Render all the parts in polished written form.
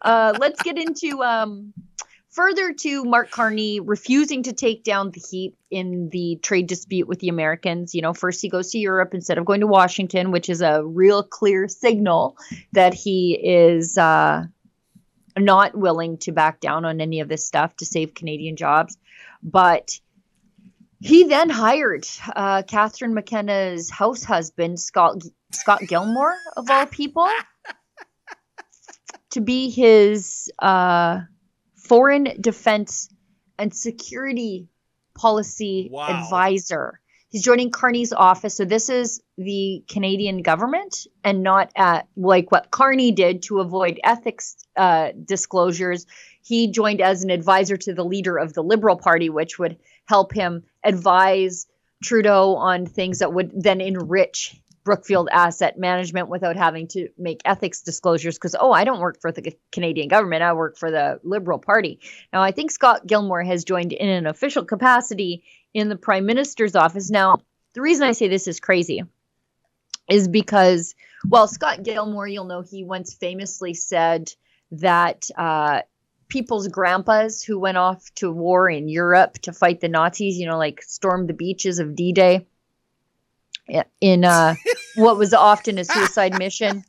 Let's get into further to Mark Carney refusing to take down the heat in the trade dispute with the Americans. First he goes to Europe instead of going to Washington, which is a real clear signal that he is not willing to back down on any of this stuff to save Canadian jobs. But he then hired Catherine McKenna's house husband, Scott Gilmore, of all people, to be his foreign defense and security policy advisor. He's joining Carney's office. So this is the Canadian government and not like what Carney did to avoid ethics disclosures. He joined as an advisor to the leader of the Liberal Party, which would help him advise Trudeau on things that would then enrich Brookfield Asset Management without having to make ethics disclosures because, I don't work for the Canadian government. I work for the Liberal Party. Now, I think Scott Gilmore has joined in an official capacity in the Prime Minister's office. Now, the reason I say this is crazy is because, Scott Gilmore, you'll know he once famously said that people's grandpas who went off to war in Europe to fight the Nazis, like stormed the beaches of D-Day in what was often a suicide mission.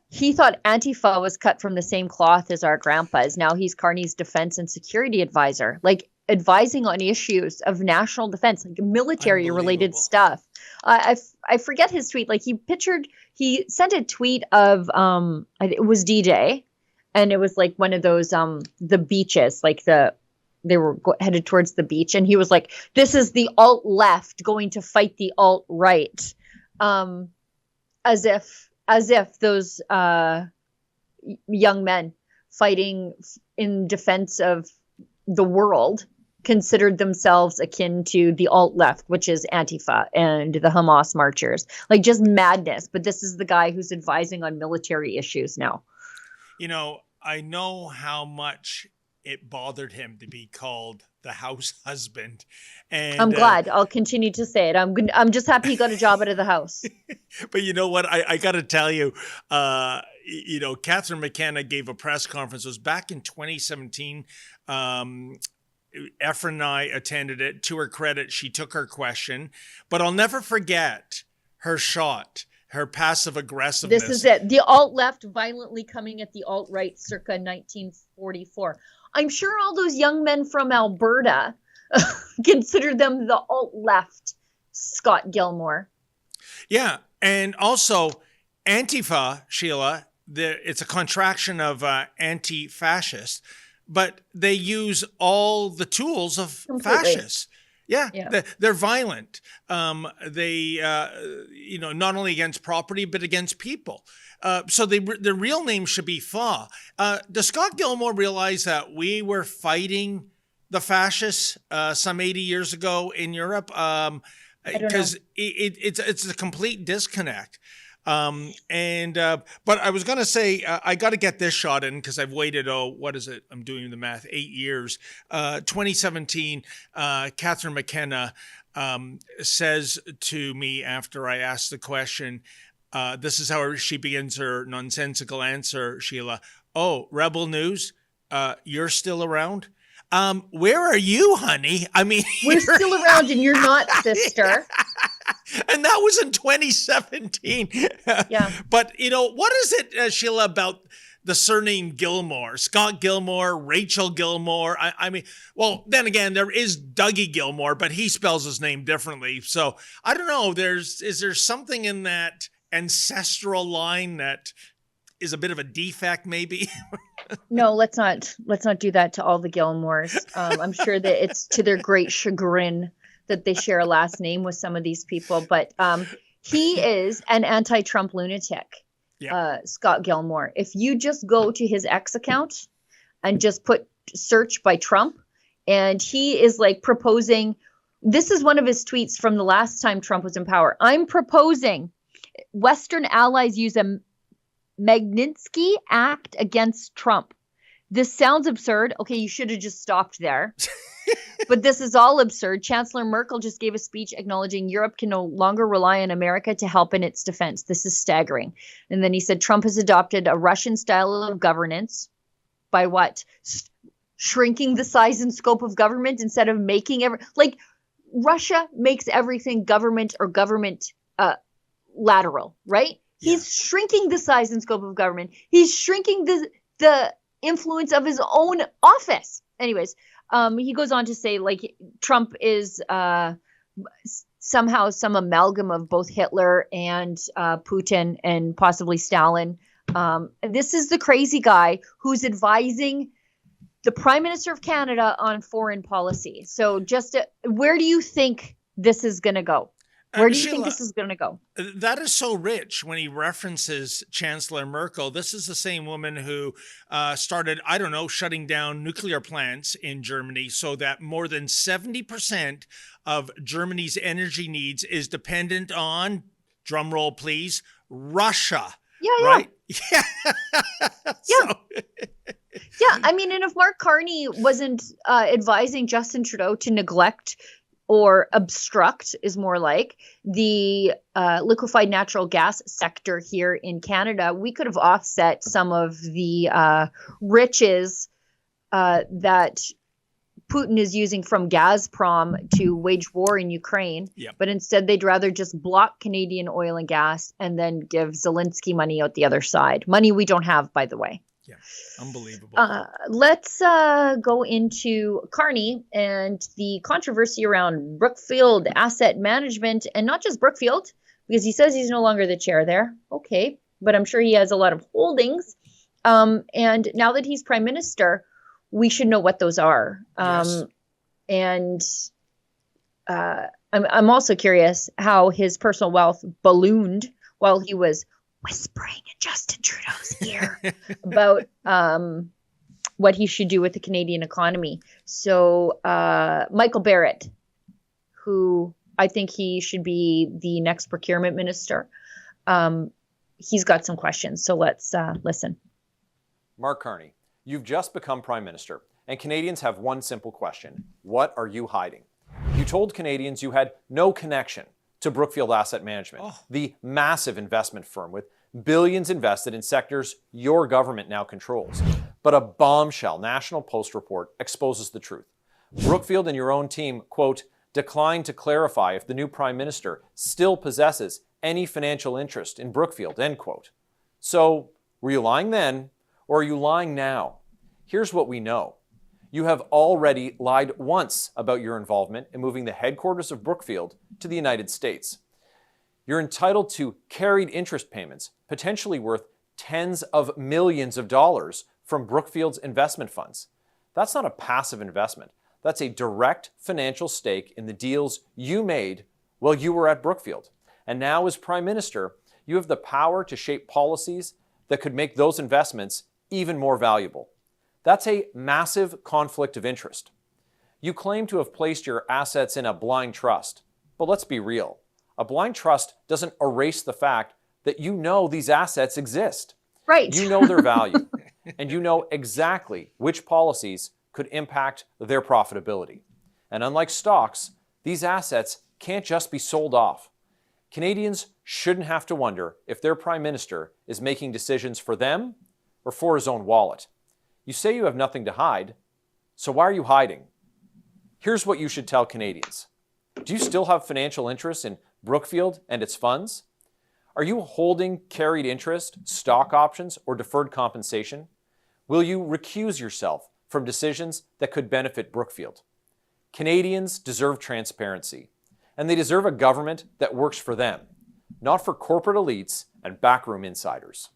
He thought Antifa was cut from the same cloth as our grandpas. Now he's Carney's defense and security advisor, like advising on issues of national defense, like military related stuff. I forget his tweet. Like he sent a tweet of, it was D-Day, and it was like one of those, the beaches, like they were headed towards the beach. And he was like, this is the alt left going to fight the alt right. As if those young men fighting in defense of the world considered themselves akin to the alt left, which is Antifa and the Hamas marchers. Like, just madness. But this is the guy who's advising on military issues now. I know how much it bothered him to be called the house husband. And I'm glad. I'll continue to say it. I'm just happy he got a job out of the house. But you know what? I got to tell you, Catherine McKenna gave a press conference. It was back in 2017. Efren and I attended it. To her credit, she took her question. But I'll never forget her shot. Her passive aggressiveness. This is it. The alt-left violently coming at the alt-right circa 1944. I'm sure all those young men from Alberta consider them the alt-left, Scott Gilmore. Yeah. And also, Antifa, Sheila, it's a contraction of anti-fascist, but they use all the tools of fascists. Yeah. They're violent. They, not only against property, but against people. So their real name should be FA. Does Scott Gilmore realize that we were fighting the fascists some 80 years ago in Europe? Because it's a complete disconnect. But I was going to say, I got to get this shot in because I've waited, what is it? I'm doing the math, 8 years. 2017, Catherine McKenna says to me after I asked the question, this is how she begins her nonsensical answer, Sheila. Oh, Rebel News, you're still around? Where are you, honey? I mean, we're still around and you're not, sister. And that was in 2017. Yeah. But, what is it, Sheila, about the surname Gilmore? Scott Gilmore, Rachel Gilmore. I mean, well, then again, there is Dougie Gilmore, but he spells his name differently. So I don't know. Is there something in that ancestral line that is a bit of a defect, maybe? No, let's not do that to all the Gilmores. I'm sure that it's to their great chagrin that they share a last name with some of these people. But he is an anti-Trump lunatic, Scott Gilmore. If you just go to his X account and just put search by Trump, and he is like proposing, this is one of his tweets from the last time Trump was in power. I'm proposing Western allies use a Magnitsky Act against Trump. This sounds absurd. Okay, you should have just stopped there. But this is all absurd. Chancellor Merkel just gave a speech acknowledging Europe can no longer rely on America to help in its defense. This is staggering. And then he said Trump has adopted a Russian style of governance. by what? Shrinking the size and scope of government instead of making Russia makes everything government or government lateral, right? Yeah. He's shrinking the size and scope of government. He's shrinking the influence of his own office. Anyways, he goes on to say Trump is somehow some amalgam of both Hitler and Putin and possibly Stalin. This is the crazy guy who's advising the Prime Minister of Canada on foreign policy. So where do you think this is going to go? Where do you think this is going to go? That is so rich when he references Chancellor Merkel. This is the same woman who started, shutting down nuclear plants in Germany so that more than 70% of Germany's energy needs is dependent on, drum roll please, Russia. Yeah. Right? Yeah. Yeah. I mean, and if Mark Carney wasn't advising Justin Trudeau to neglect or obstruct is more like the liquefied natural gas sector here in Canada, we could have offset some of the riches that Putin is using from Gazprom to wage war in Ukraine. Yep. But instead, they'd rather just block Canadian oil and gas and then give Zelensky money out the other side. Money we don't have, by the way. Yeah, unbelievable. Let's go into Carney and the controversy around Brookfield Asset Management, and not just Brookfield, because he says he's no longer the chair there. Okay, but I'm sure he has a lot of holdings. And now that he's prime minister, we should know what those are. Yes. And I'm also curious how his personal wealth ballooned while he was whispering in Justin Trudeau's ear about what he should do with the Canadian economy. So Michael Barrett, who I think he should be the next procurement minister, he's got some questions. So let's listen. Mark Carney, you've just become prime minister, and Canadians have one simple question. What are you hiding? You told Canadians you had no connection to Brookfield Asset Management, the massive investment firm with billions invested in sectors your government now controls. But a bombshell National Post report exposes the truth. Brookfield and your own team, quote, declined to clarify if the new prime minister still possesses any financial interest in Brookfield, end quote. So, were you lying then, or are you lying now? Here's what we know. You have already lied once about your involvement in moving the headquarters of Brookfield to the United States. You're entitled to carried interest payments, potentially worth tens of millions of dollars from Brookfield's investment funds. That's not a passive investment. That's a direct financial stake in the deals you made while you were at Brookfield. And now as Prime Minister, you have the power to shape policies that could make those investments even more valuable. That's a massive conflict of interest. You claim to have placed your assets in a blind trust, but let's be real. A blind trust doesn't erase the fact that you know these assets exist. Right. You know their value, and you know exactly which policies could impact their profitability. And unlike stocks, these assets can't just be sold off. Canadians shouldn't have to wonder if their prime minister is making decisions for them or for his own wallet. You say you have nothing to hide, so why are you hiding? Here's what you should tell Canadians. Do you still have financial interests in Brookfield and its funds? Are you holding carried interest, stock options, or deferred compensation? Will you recuse yourself from decisions that could benefit Brookfield? Canadians deserve transparency, and they deserve a government that works for them, not for corporate elites and backroom insiders.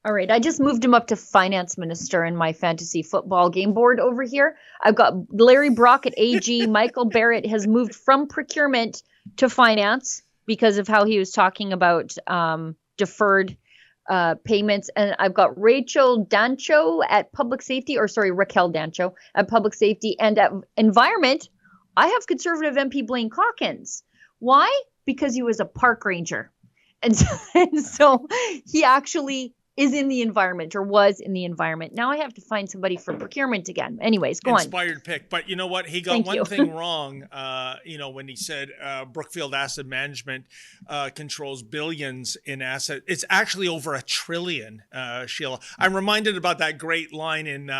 All right, I just moved him up to finance minister in my fantasy football game board over here. I've got Larry Brock at AG. Michael Barrett has moved from procurement to finance because of how he was talking about deferred payments. And I've got Raquel Dancho at public safety, at public safety. And at environment, I have conservative MP Blaine Calkins. Why? Because he was a park ranger. And so he actually is in the environment or was in the environment. Now I have to find somebody for procurement again. Anyways, go on. Inspired pick. But you know what? He got Thank one you. thing wrong, when he said Brookfield Asset Management controls billions in asset. It's actually over $1 trillion, Sheila. I'm reminded about that great line in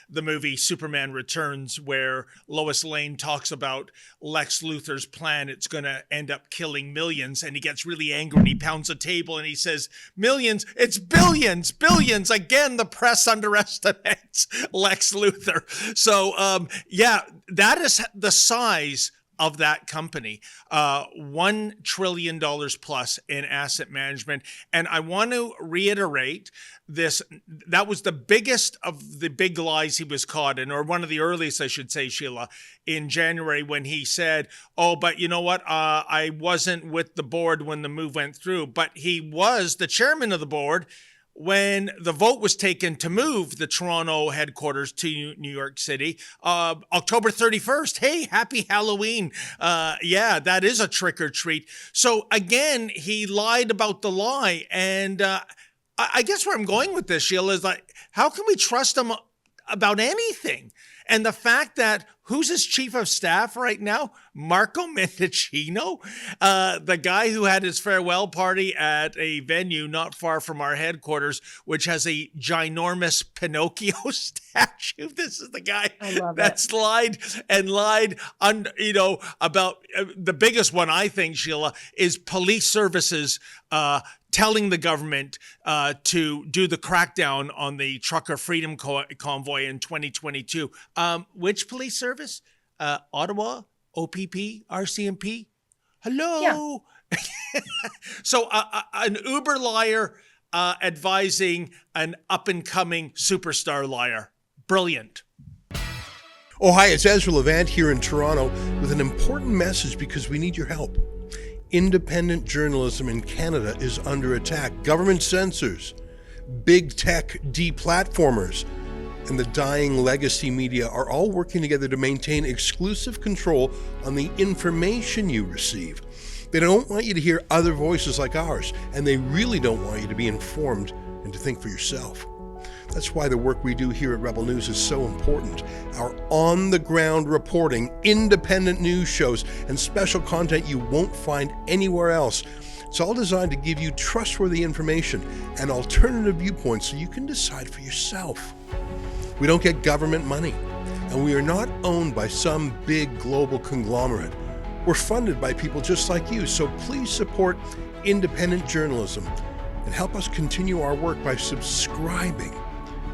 the movie Superman Returns where Lois Lane talks about Lex Luthor's plan. It's going to end up killing millions. And he gets really angry and he pounds the table and he says, millions, it's billions. Billions. Again, the press underestimates Lex Luthor. So, that is the size of that company, $1 trillion plus in asset management. And I want to reiterate this. That was the biggest of the big lies he was caught in, or one of the earliest, I should say, Sheila, in January when he said, oh, but you know what? I wasn't with the board when the move went through, but he was the chairman of the board when the vote was taken to move the Toronto headquarters to New York City, October 31st. Hey, happy Halloween. That is a trick or treat. So again, he lied about the lie. And I guess where I'm going with this, Sheila, is like, how can we trust him about anything? And the fact that who's his chief of staff right now? Marco Mendicino, the guy who had his farewell party at a venue not far from our headquarters, which has a ginormous Pinocchio statue. This is the guy that's lied about the biggest one, I think, Sheila, is police services telling the government to do the crackdown on the Trucker Freedom Convoy in 2022. Which police service? Ottawa, OPP, RCMP? Hello? Yeah. So an Uber liar advising an up-and-coming superstar liar. Brilliant. Oh, hi, it's Ezra Levant here in Toronto with an important message because we need your help. Independent journalism in Canada is under attack. Government censors, big tech deplatformers, and the dying legacy media are all working together to maintain exclusive control on the information you receive. They don't want you to hear other voices like ours, and they really don't want you to be informed and to think for yourself. That's why the work we do here at Rebel News is so important. Our on-the-ground reporting, independent news shows, and special content you won't find anywhere else. It's all designed to give you trustworthy information and alternative viewpoints so you can decide for yourself. We don't get government money, and we are not owned by some big global conglomerate. We're funded by people just like you, so please support independent journalism and help us continue our work by subscribing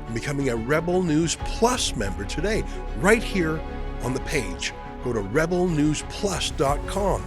and becoming a Rebel News Plus member today, right here on the page. Go to rebelnewsplus.com.